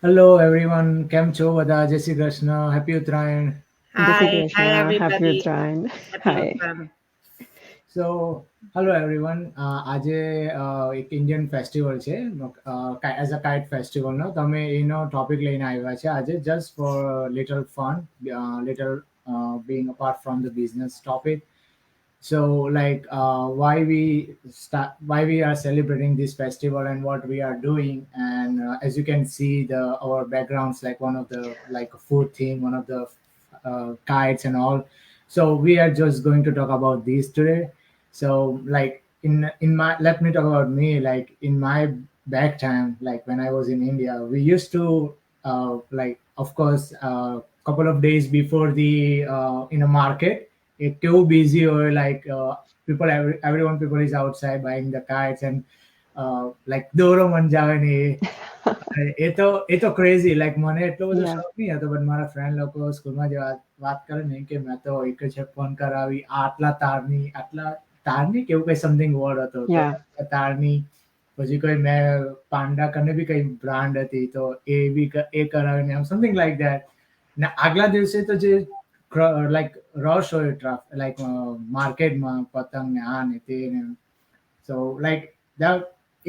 Hello everyone, કેમ છો બધા? જય શ્રી કૃષ્ણ, હેપી ઉત્તરાયણ. જય Shri Hi Krishna, happy everybody. Uttarayan. Happy હાય. Uttam. સો હેલો એવરીવન, આજે એક ઇન્ડિયન ફેસ્ટિવલ છે એઝ અ કાઇટ ફેસ્ટિવલનો. તમે એનો ટોપિક લઈને આવ્યા છે આજે, just four little fun, little being apart from the business topic. So like why we are celebrating this festival and what we are doing. And as you can see, the our backgrounds, like one of the like a food theme, one of the kites and all. So we are just going to talk about these today. So like in my, let me talk about me. Like in my back time, like when I was in India, we used to like of course couple of days before the in a market, it too busy, or like people, everyone, people is outside buying the kites. And like દોરો મંજાવે ને એ તો crazy. Like મને એટલો બધો Yeah, શોખ નહીં હતો, but મારા ફ્રેન્ડ લોકો સ્કૂલમાં જે વાત કરે ને કે મેં તો એક જ ફોન કરાવી આટલા તારની કેવું કઈ સમથિંગ વર્ડ હતો, તો yeah, તારની પછી કોઈ મેં પાંડા કરીને બી કઈ બ્રાન્ડ હતી, તો એ બી એ કરાવીને એમ સમથિંગ લાઈક દેટ. ને આગલા દિવસે તો જે લાઈક રશ હોય લાઈક માર્કેટમાં પતંગ ને આ ને તે ને. સો લાઈક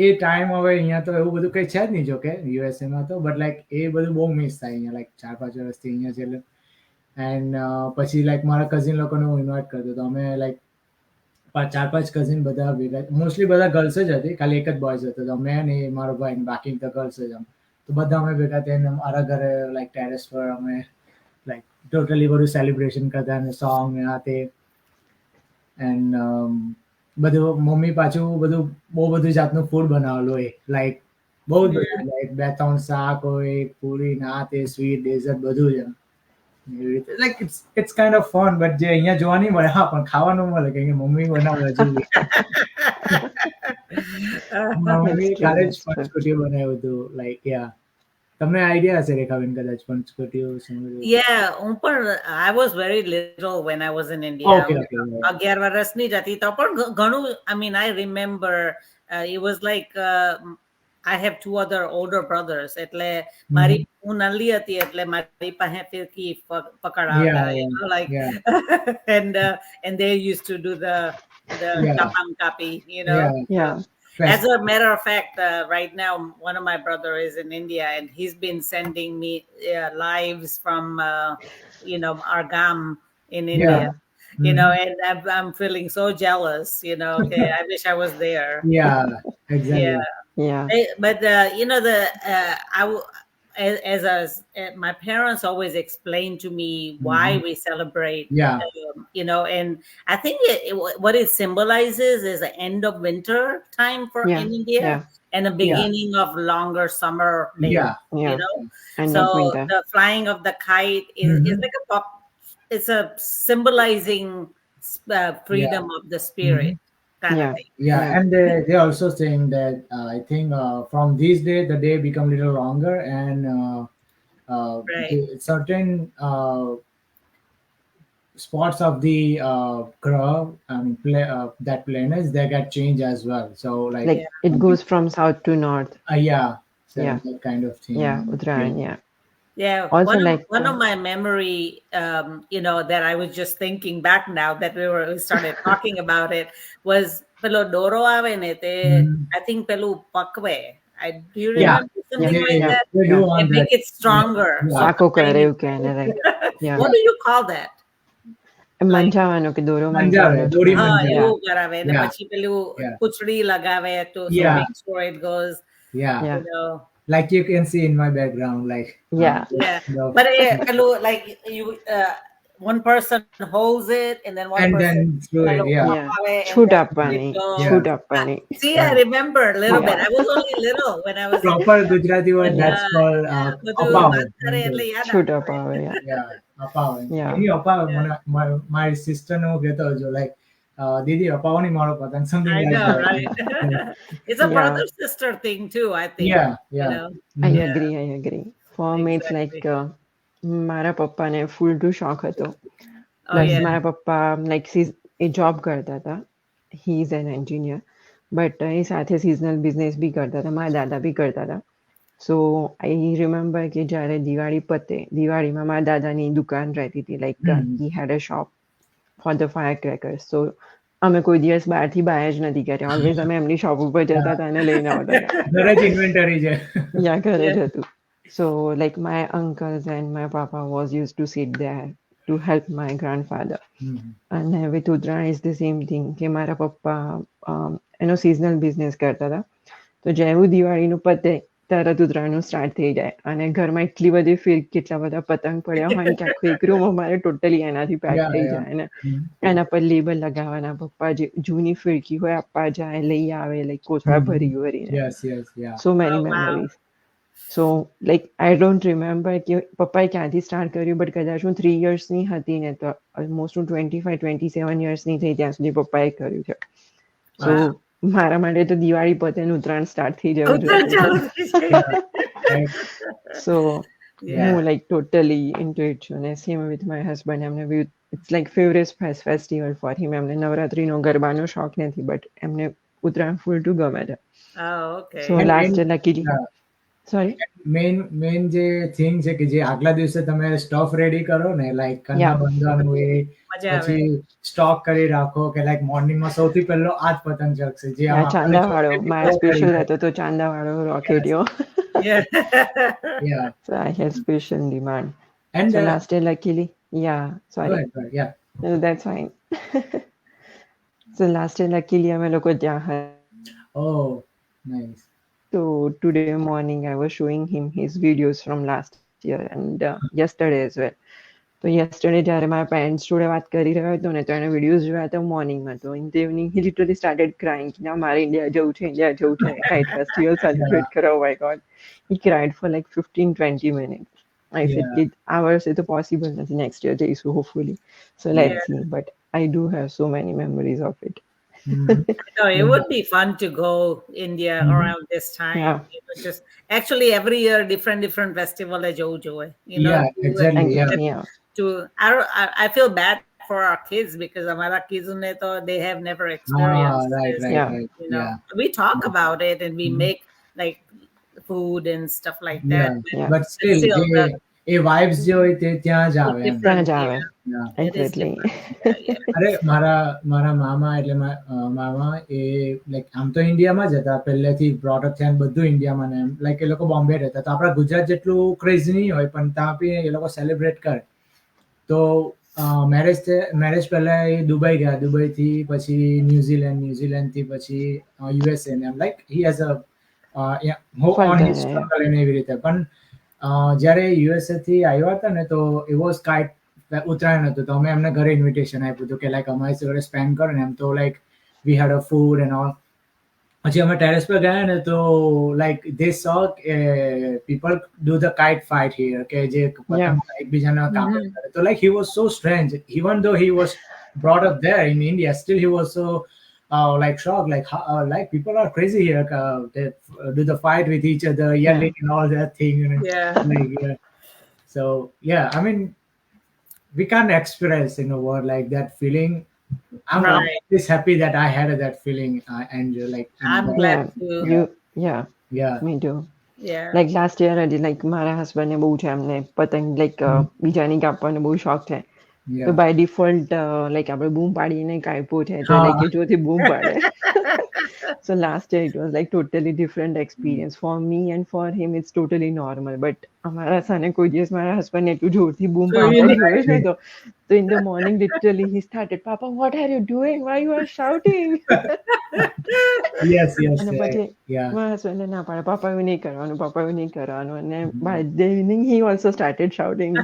એ ટાઈમ હવે અહીંયા તો એવું બધું કઈ છે જ નહીં, જોકે યુએસએમાં તો. બટ લાઈક એ બધું બહુ મિસ થાય અહીંયા, લાઈક 4-5 વર્ષથી અહીંયા છે એટલે. એન્ડ પછી લાઈક મારા કઝિન લોકોને હું ઇન્વાઇટ કરતો હતો. અમે લાઈક 4-5 કઝિન બધા ભેગા, મોસ્ટલી બધા ગર્લ્સ જ હતી, ખાલી એક જ બોયઝ હતો. તો મેં ને મારો ભાઈ ને બાકી તો ગર્લ્સ જ. આમ તો બધા અમે ભેગા થઈને મારા ઘરે લાઈક ટેરેસ પર અમે લાઈક ટોટલી બધું સેલિબ્રેશન કરતા, અને સોંગ ને આ તે. એન્ડ બધું મમ્મી પાછું બધું બહુ બધું જાતનું ફૂડ બનાવેલું હોય, લાઈક બહુ જ Yeah. બધું, લાઈક 2-3 શાક હોય, પૂરી ના તે, સ્વીટ ડેઝર્ટ બધું જ એમ. એવી રીતે like it's kind of fun. But જે અહીંયા જોવા નહીં મળે, હા પણ ખાવાનું મળે, કે અહીંયા મમ્મી બનાવે હજુ બી. મારા that's મમ્મી true, કાલે જ that's true. પંચકુટિયું બનાવ્યું હતું, લાઈક યા. તમને આઈડિયા હશે રેખાબેન, કદાચ પંચકુટિયું શું હતું? Yeah, I was very little when I was in India. Okay okay. 11 વર્ષની જ હતી તો પણ ઘણું, I mean, I remember it was like I have two other older brothers. એટલે મારી હું નાની હતી એટલે મારી પાસે ફિરકી પકડાવતા, Yeah, you yeah, know, like yeah, and they used to do the yeah, kapam kapi, you know. yeah. Yeah, As a matter of fact, right now, one of my brother is in India, and he's been sending me lives from, our GAM in India. Yeah. You know, Mhm. and I'm feeling so jealous. You know, okay, I wish I was there. Yeah, exactly. Yeah. yeah, But as my parents always explained to me why Mhm. we celebrate, Yeah, and I think what it symbolizes is the end of winter time for yeah, in India yeah, and the yeah, beginning of longer summer days. yeah. You yeah. know, End of so winter. the flying of the kite is Mhm. like it's a symbolizing Yeah. freedom of the spirit Mhm. kind of Yeah, thing. Yeah, yeah, and they also saying that I think from this day the day become little longer. And Right. the certain spots of the graph, that planets, they get changed as well. So like like Yeah. it goes from south to north. yeah, so Yeah, that kind of yeah, thing. Yeah. Uttarayan, yeah. Yeah, Also like, one of my memory, that I was just thinking back now that we started talking about it was pelo doro ave ne te. Mhm. I think pelu pakwe. Do you yeah, Yeah, remember yeah, something yeah, like yeah. yeah, that? They yeah. do They on make that. it Yeah, stronger. So yeah, પાકો the કરે tiny એવું કહે ને, like, yeah. what yeah. do you call that? Like મંજાવાનું કે દોરો Manjave, મંજાવનો Dori છોકરાને. હા Manjave. Yeah, એવું કરાવે ને Yeah, પછી પેલું yeah, પૂંછડી લગાવે to so yeah, make sure it goes, yeah. yeah, you know. Like you can see in my background, like yeah, Yeah, the but hello, like you, one person holds it, and then one and person then through hello, it. Yeah, yeah. and છૂટ then it આપવાની, goes. છૂટ yeah, Uh, આપવાની. See, I yeah. remember a little bit. Yeah, I was only little when I was in Proper India, Gujarati word, but yeah. that's called બધું apav. વાત કરે એટલે યાદ છૂટ આવે. અપાવે, yeah, Yeah, apav. yeah, Any apav, Yeah, my sister no get also like Didi apav ni maro patan, something I like know, that. right? It's a yeah. brother sister thing too, I think. Yeah, You yeah. know. I Mhm. Yeah, agree, I agree. For me, it's like exactly. મારા પપ્પાને ફૂલ two શોખ હતો. Oh plus yeah. મારા પપ્પા like એ job કરતા હતા. He is an engineer. But એ સાથે સિઝનલ બિઝનેસ બી કરતા હતા. મારા દાદા બી કરતા હતા. સો આઈ રિમેમ્બર કે જ્યારે દિવાળી પતે, દિવાળીમાં મારા દાદાની દુકાન રહેતી હતી, like he had a shop for the fire crackers. So અમે કોઈ દિવસ બહારથી બાય જ નથી કર્યા. ઓલવેઝ અમે એમની શોપ ઉપર જતા હતા અને લઈને આવતા હતા. ઘરે જ ઇન્વેન્ટરી છે. યા ઘરે Yeah. જ હતું. સો like my uncles and my papa was used to sit there to help my grandfather. અને with Uttarayan is the same thing કે મારા પપ્પા એનો સિઝનલ બિઝનેસ કરતા હતા. તો જેવું દિવાળીનું પતે તરત ઉત્તરાયણનું સ્ટાર્ટ થઈ જાય અને ઘરમાં એટલી બધી ફિરકી, કેટલા બધા પતંગ પડ્યા હોય ને કે આખું એક રૂમ અમારે ટોટલી એનાથી પેક Yeah, થઈ yeah. જાય ને એના પર લેબલ લગાવવાના. પપ્પા જે જૂની ફિરકી હોય આપવા જાય, લઈ આવે, લાઈક કોથળા ભરી ભરીને. Yes, yes, yeah. So many Oh, wow. memories. So like I don't remember કે પપ્પાએ ક્યાંથી સ્ટાર્ટ કર્યું, બટ કદાચ હું 3 yearsની હતી ને તો ઓલમોસ્ટ હું 25-27 yearsની થઈ ત્યાં સુધી પપ્પાએ કર્યું છે. સો Wow. મારા માટે તો દિવાળી પતે ને ઉત્તરાયણ સ્ટાર્ટ થઈ જવું ઉત્તરાયણ જોઈએ. ચાલુ થઈ જાય. Right. So Yeah. હું લાઈક ટોટલી ઇન્ટુ ઇટ છું. અને સેમ વિથ માય હસબન્ડ, એમને it's like favourite festival for him. એમને નવરાત્રીનો ગરબાનો શોખ નથી, બટ એમને ઉત્તરાયણ ફૂલ ટુ ગમે છે. Oh, okay. So And last main- luckily yeah. Sorry main જે થિંગ છે કે જે આગલા દિવસે તમે સ્ટફ રેડી કરો ને, લાઈક કન્યા Yeah. બંધવાનું એ મજા આવે. પછી સ્ટોક કરી રાખો કે લાઈક મોર્નિંગમાં સૌથી પહેલો આ જ પતંગ ચગશે જે આમ આપણે ચાંદાવાળો chocolate મારા ની સ્પેશિયલ કરી હતો તો ચાંદાવાળો રોકેટિયો. Yeah. Yeah. So I had special demand. And So last year, luckily, yeah, go sorry, ahead, go ahead. Yeah. no, that's fine. So last year, luckily, અમે લોકો ત્યાં હતા. Oh, nice. So today morning, I was showing him his videos from last year and yesterday as well. તો yesterday જ્યારે મારા parents જોડે વાત કરી રહ્યો હતો ને તો એને વિડીયોઝ જોયા હતા મોર્નિંગમાં. તો in the evening he literally started crying કે ના મારે ઇન્ડિયા જવું છે, ઇન્ડિયા જવું છે, કાઇટ ફેસ્ટિવલ સેલિબ્રેટ કરો. Oh my God, he cried four like 15-20 minutes. I said કે આ વર્ષે તો પોસિબલ નથી, નેક્સ્ટ યર જઈશું hopefully. So let's see, but I do have so many memories of it. No, it would be fun to go India around this time. Yeah. You know, just actually every year different festival as Jojo. You know, Yeah, exactly. Yeah. Exactly, yeah. I feel bad for our kids because our kids they have never experienced Right, this. right, Yeah. right. You know, Yeah. we talk about it and we make like food and stuff like that. Yeah. But still, A vibes જે હોય તે ત્યાં જ આવે એમ. ત્યાં જ આવે. Yeah. It is Exactly. અરે મારા મામા એટલે મામા એ લાઈક આમ તો ઇન્ડિયામાં જ હતા પહેલેથી બ્રોટ અપ થયા ને બધું ઇન્ડિયામાં ને એમ લાઈક એ લોકો બોમ્બે રહેતા. તો આપણા ગુજરાત જેટલું ક્રેઝ નહીં હોય પણ ત્યાં બી એ લોકો સેલિબ્રેટ કરે. તો મેરેજ પહેલા એ દુબઈ ગયા, દુબઈથી પછી ન્યુઝીલેન્ડથી પછી યુએસએ ને એમ like he has on his struggle એને એવી રીતે. પણ જ્યારે યુએસએ થી આવ્યા હતા ને તો એવો કાઇટ ઉત્તરાયણ હતું તો અમે એમને ઘરે ઇન્વિટેશન આપ્યું હતું કે લાઈક અમારી જોડે સ્પેન્ડ કરો ને એમ. તો like we had a food and all. પછી અમે ટેરેસ પર ગયા ને તો like they so people do the kite fight here કે જે પતંગ એકબીજાના કાપડ કરે. તો like he was so strange even though he was brought up there in India still he was so like shocked, like people are crazy here. They do the fight with each other, yelling and all that thing. Yeah. Like, yeah. So yeah, I mean, we can't express in a word like that feeling. I'm Right. just happy that I had that feeling, and like I'm glad to. yeah. Me too. Yeah. Like last year હજી like મારા હસબન્ડને બહુ છે, એમને પતંગ like બીજાની કાપવાનો બહુ શોખ છે. તો બાય ડિફોલ્ટ લાઈક આપણે બૂમ પાડીને કાપ્યો છે તો લાઈક એ જોથી બૂમ પાડે. So last year it was like totally different experience for me and for him. It's totally normal. But અમારા સાને કોઈ દિવસ મારા હસબન્ડ એટલું જોરથી બૂમ પાડતા જોયો છે તો in the morning literally he started, Papa, what are you doing? Why you are shouting? Yes. અને પછી Yeah. મારા હસબન્ડને ના પાડે, પાપા એવું નહીં કરવાનું, પાપા એવું નહીં કરવાનું. અને by the evening he also started shouting.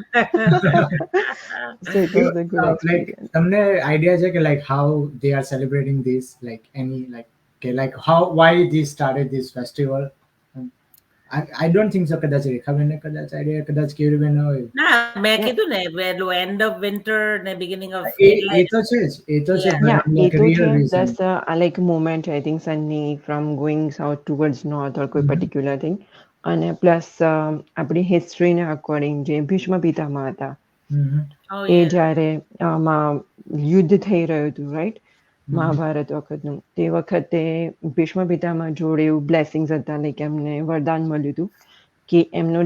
So it was a good Like experience. તમને idea છે કે like how they are celebrating this, like any like okay, like how why they started this festival? I don't think so. કદાચ રેખાબેનને કદાચ idea કદાચ કેવી રીતે ન હોય. ના મેં કીધું ને પેલું end of winter ને beginning of એ તો છે જ, એ તો છે. Yeah, but like it real was reason. just like moment, I think, Sunny from going south towards north or કોઈ particular thing. અને પ્લસ આપણી હિસ્ટ્રીને અકોર્ડિંગ જે ભીષ્મ પિતામહ હતા Oh, એ yeah. જ્યારે યુદ્ધ થઈ રહ્યું હતું રાઈટ મહાભારત વખતનું, તે વખતે ભીષ્મ પિતામહ જોડે એવું બ્લેસિંગ્સ હતા, લાઈક એમને વરદાન મળ્યું હતું કે એમનો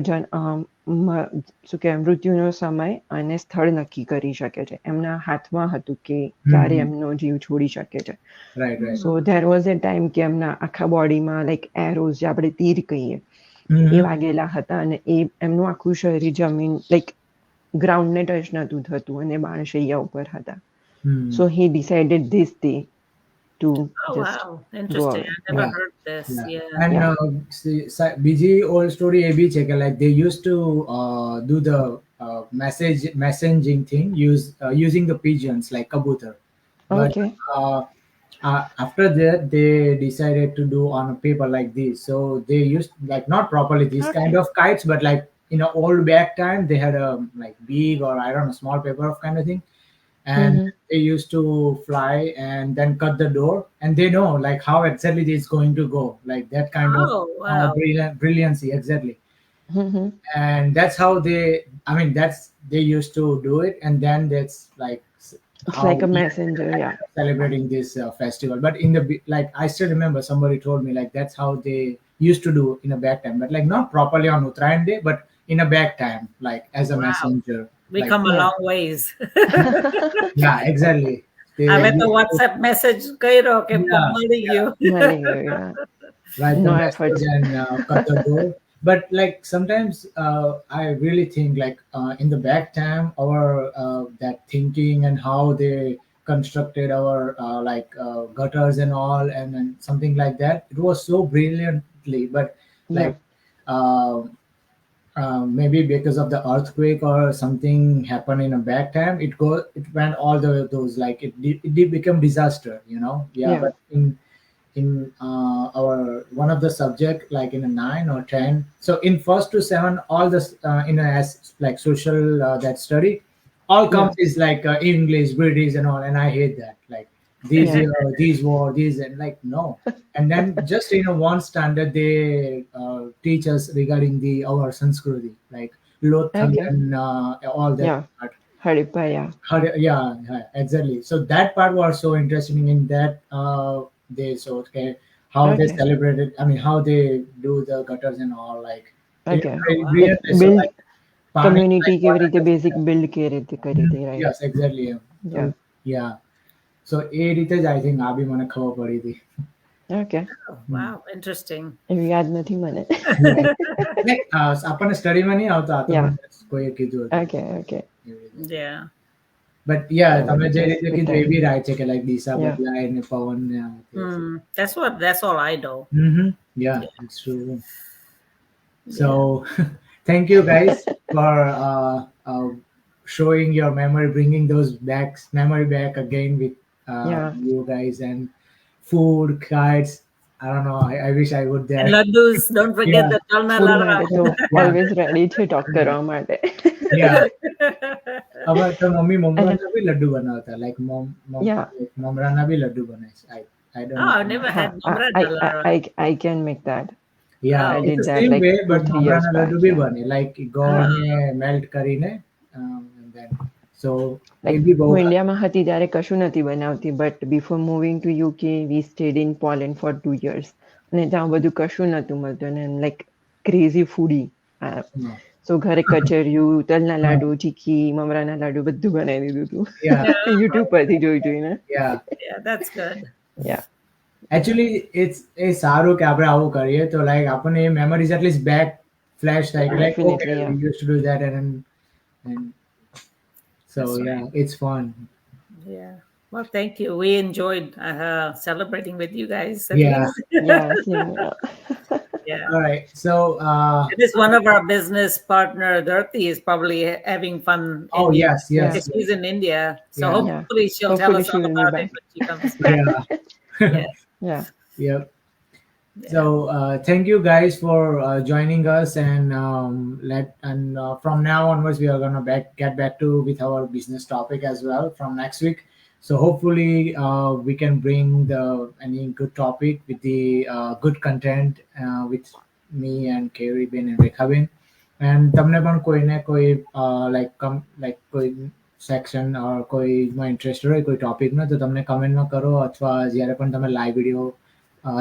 શું કહેવાય મૃત્યુનો સમય અને સ્થળ નક્કી કરી શકે છે. એમના હાથમાં હતું કે ક્યારે એમનો જીવ છોડી શકે છે. Right right so there was A time કે એમના આખા બોડીમાં લાઈક એરોઝ જે આપણે તીર કહીએ એ વાગેલા હતા અને એ એમનું આખું શરીર જમીન લાઈક ગ્રાઉન્ડને ટચ નતું થતું અને બાણશૈયા ઉપર હતા. So he decided this day to Oh, just wow. go Interesting. away. I never Yeah. heard this. Yeah. And બીજી old story એ બી છે કે like they used to do the messaging thing using the pigeons like kabutar. But Okay. after that they decided to do on a paper like this. So they used like not properly this kind Okay. of kites, but like in a old back time they had a like big or I don't know small paper of kind of thing, and they used to fly and then cut the door, and they know like how exactly it's going to go, like that kind of Oh, wow. brilliancy exactly. Mhm. And that's how they used to do it, and then that's like It's how like a we messenger, yeah. celebrating this festival. But in the like I still remember somebody told me like that's how they used to do in a back time, but like not properly on Uttarayan day, but in a back time, like as a Wow. messenger. We Like, come a Yeah. long ways. yeah, exactly. They હવે તો used to WhatsApp message કર્યો કે Yeah, મળી yeah. ગયું. Mali, yeah. write the No message efforts. and cut the door. But like sometimes I really think like in the back time our that thinking and how they constructed our gutters and all and something like that, it was so brilliantly. But Yeah. like uh, maybe because of the earthquake or something happened in a bad time, it went all the those like it did become disaster, you know. Yeah, Yeah. but in our one of the subject like in a 9 or 10, so in first to 7 all this in a as like social that study all comes is like English, British and all, and I hate that, like these Yeah. these war these and like no. And then just one standard they teach us regarding the our Sanskriti, like Lothal Okay. and all that Yeah. part. Harippa, yeah. Yeah, exactly. So that part was so interesting in that they so okay how they Okay. celebrated. I mean how they do the gutters and all like Okay. really Like so build like Pani is community like કેવી water રીતે just basic build કેવી રીતે કરી હતી, right? yes exactly yeah. So, Yeah. yeah. So એ રીતે જ I think આ બી મને ખબર પડી હતી. Okay. Oh, wow, interesting. એવું યાદ નથી મને. Like આપણને સ્ટડીમાં નહીં આવતો આ તો Yeah. મને કોઈએ કીધું હતું. Okay, okay. Yeah. But yeah Yeah, તમે જે just રીતે with કીધું એ time. બી right છે કે like દિશા Yeah. બદલાય ને પવન ને આ તે. That's all I know. Yeah, it's true. So thank you guys for showing your memory, bringing those memory back again with Yeah. you guys and food, kites. I don't know. I wish I would there. And laddus, don't forget Yeah. the chalna Food lara. માટે તો always ready છે talk કરવા માટે. Yeah. હવે તો mummy મમરાના બી લડ્ડુ બનાવતા like Yeah. મમરાના બી લડ્ડુ બનાવે છે. I don't Oh, know. I've never હા, had mamrana lara. I can make that. Yeah, I it's did the that same like way, 2-3 but years મમરાના back, laddu B yeah. બને like ગોળને melt કરીને and then so Like એ બી બહુ હું ઇન્ડિયામાં હતી ત્યારે કશું નથી બનાવતી, but before moving to UK we stayed in Poland for 2 years અને ત્યાં બધું કશું નતું મળતું અને I'm like crazy foodie. So ઘરે કચરિયું, તલના લાડુ, ચીકી, મમરાના લાડુ બધું બનાવી દીધું હતું. Yeah. YouTube પરથી જોઈને. Yeah. Yeah, that's good. Yeah. Actually it's સારું કે આપણે આવું કરીએ તો like આપણને એ memories at least back flash like Definitely, okay yeah. we used to do that and so That's yeah it's fun. Yeah. Well, thank you. We enjoyed celebrating with you guys. At Yeah. least. Yeah, same, yeah. Yeah. All right, so It is one of our business partner, Dorothy, is probably having fun. oh in yes Yeah. Because she's in India. So Yeah. hopefully she'll tell Hopefully us all she will be about back. it when she comes back. yeah. Yeah. Yep. So thank you guys for joining us and from now onwards we are gonna get back to with our business topic as well from next week. So hopefully we can bring any good topic with the good content with me and Kerry Ben and Rekha Ben. And તમને પણ કોઈને કોઈ like કોઈ section or કોઈમાં interest હોય કોઈ ટોપિકમાં તો તમને કમેન્ટમાં કરો અથવા જ્યારે પણ તમે લાઈવ વિડીયો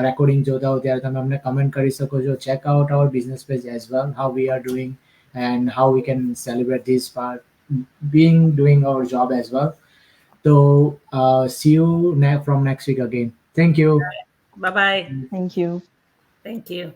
રેકોર્ડિંગ જોતા હો ત્યારે તમે અમને કમેન્ટ કરી શકો છો. Check out our business page as well, how we are doing and how we can celebrate this part being doing our job as well. So see you from next week again. Thank you. Bye bye. Thank you. Thank you.